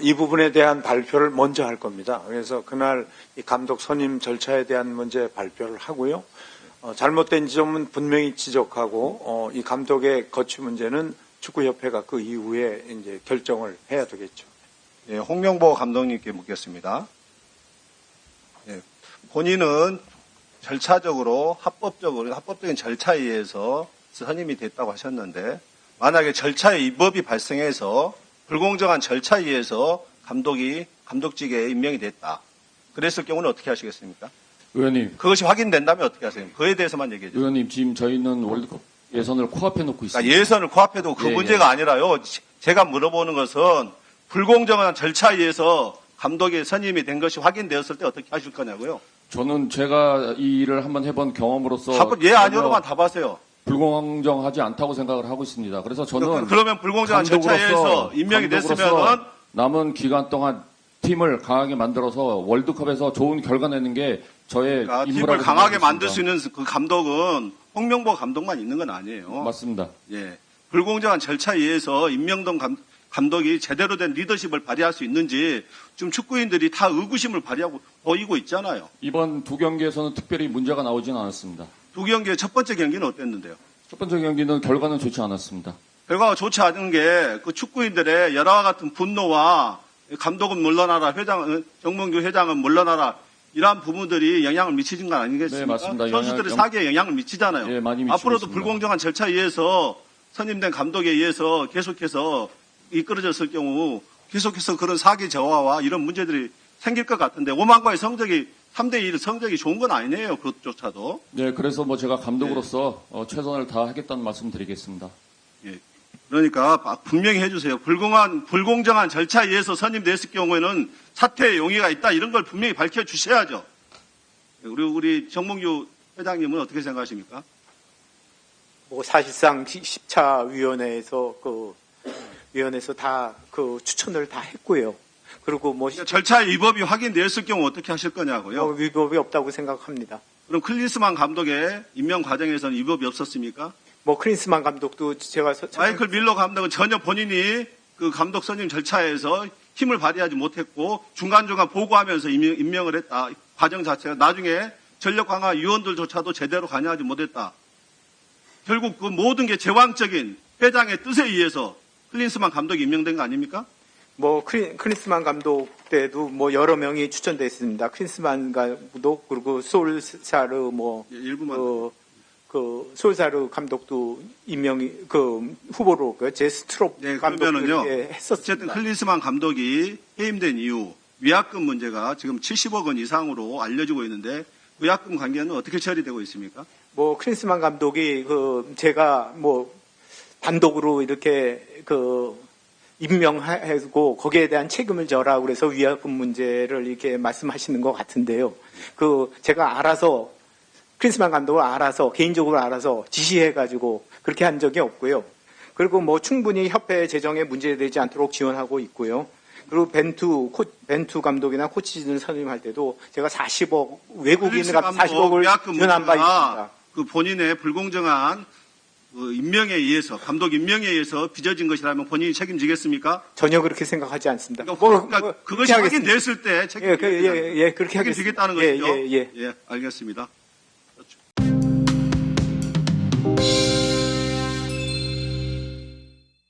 이 부분에 대한 발표를 먼저 할 겁니다. 그래서 그날 이 감독 선임 절차에 대한 문제 발표를 하고요. 잘못된 지점은 분명히 지적하고 이 감독의 거취 문제는 축구협회가 그 이후에 이제 결정을 해야 되겠죠. 예, 홍명보 감독님께 묻겠습니다. 예, 본인은 절차적으로 합법적인 절차에 의해서 선임이 됐다고 하셨는데 만약에 절차에 위법이 발생해서 불공정한 절차에 의해서 감독직에 임명이 됐다. 그랬을 경우는 어떻게 하시겠습니까? 의원님, 그것이 확인된다면 어떻게 하세요? 그에 대해서만 얘기해 주세요. 의원님 지금 저희는 월드컵 예선을 코앞에 놓고 있습니다. 그러니까 예선을 코앞에 두고 그 예, 문제가 아니라요. 제가 물어보는 것은 불공정한 절차에 의해서 감독이 선임이 된 것이 확인되었을 때 어떻게 하실 거냐고요. 저는 제가 이 일을 한번 해본 경험으로서 예 아니오로만 답하세요. 불공정하지 않다고 생각을 하고 있습니다. 그래서 저는 그러면 불공정한 절차에 의해서 임명이 됐으면은 남은 기간 동안 팀을 강하게 만들어서 월드컵에서 좋은 결과 내는 게 저의 임무라고 팀을 강하게 생각하고 만들 있습니다. 수 있는 그 감독은 홍명보 감독만 있는 건 아니에요. 맞습니다. 예, 불공정한 절차에 의해서 임명된 감독이 제대로 된 리더십을 발휘할 수 있는지 지금 축구인들이 다 의구심을 보이고 있잖아요. 이번 두 경기에서는 특별히 문제가 나오지는 않았습니다. 두 경기의 첫 번째 경기는 어땠는데요? 첫 번째 경기는 결과는 좋지 않았습니다. 결과가 좋지 않은 게 그 축구인들의 열화와 같은 분노와 감독은 물러나라, 정몽규 회장은 물러나라 이러한 부분들이 영향을 미치는 건 아니겠습니까? 네, 맞습니다. 선수들의 사기에 영향을 미치잖아요. 예, 많이 미치고 앞으로도 있습니다. 불공정한 절차에 의해서 선임된 감독에 의해서 계속해서 이끌어졌을 경우 계속해서 그런 사기 저하와 이런 문제들이 생길 것 같은데 오만과의 성적이 3대1 성적이 좋은 건 아니네요. 그것조차도. 네, 그래서 뭐 제가 감독으로서 최선을 다하겠다는 말씀 드리겠습니다. 예. 그러니까 분명히 해주세요. 불공정한 절차에 의해서 선임됐을 경우에는 사퇴의 용의가 있다. 이런 걸 분명히 밝혀주셔야죠. 우리 정몽규 회장님은 어떻게 생각하십니까? 뭐 사실상 10차 위원회에서 위원회에서 다 추천을 다 했고요. 그리고 뭐 절차의 위법이 확인되었을 경우 어떻게 하실 거냐고요? 위법이 없다고 생각합니다. 그럼 클린스만 감독의 임명 과정에서는 위법이 없었습니까? 뭐 클린스만 감독도 제가 마이클 밀러 감독은 전혀 본인이 그 감독 선임 절차에서 힘을 발휘하지 못했고 중간중간 보고하면서 임명을 했다. 과정 자체가 나중에 전력 강화 위원들조차도 제대로 관여하지 못했다. 결국 그 모든 게 제왕적인 회장의 뜻에 의해서 클린스만 감독이 임명된 거 아닙니까? 뭐 클린스만 감독 때도 뭐 여러 명이 추천됐습니다. 클린스만 감독 그리고 솔사르 솔사르 감독도 임명이 후보로 제스트롭 감독도 했었습니다. 어쨌든 클린스만 감독이 해임된 이후 위약금 문제가 지금 70억 원 이상으로 알려지고 있는데 위약금 관계는 어떻게 처리되고 있습니까? 뭐 클린스만 감독이 제가 뭐 단독으로 이렇게 임명하고 거기에 대한 책임을 져라 그래서 위약금 문제를 이렇게 말씀하시는 것 같은데요. 제가 알아서 크린스만 감독을 알아서 개인적으로 알아서 지시해가지고 그렇게 한 적이 없고요. 그리고 뭐 충분히 협회 재정에 문제되지 않도록 지원하고 있고요. 그리고 벤투 감독이나 코치진을 선임할 때도 제가 40억 외국인을 40억을 지원한 바 있습니다. 그 본인의 불공정한 임명에 의해서 감독 임명에 의해서 빚어진 것이라면 본인이 책임지겠습니까? 전혀 그렇게 생각하지 않습니다. 그러니까 그것이 확인됐을 때 책임지겠다는 그렇게 것이죠. 하겠습니다. 예, 알겠습니다.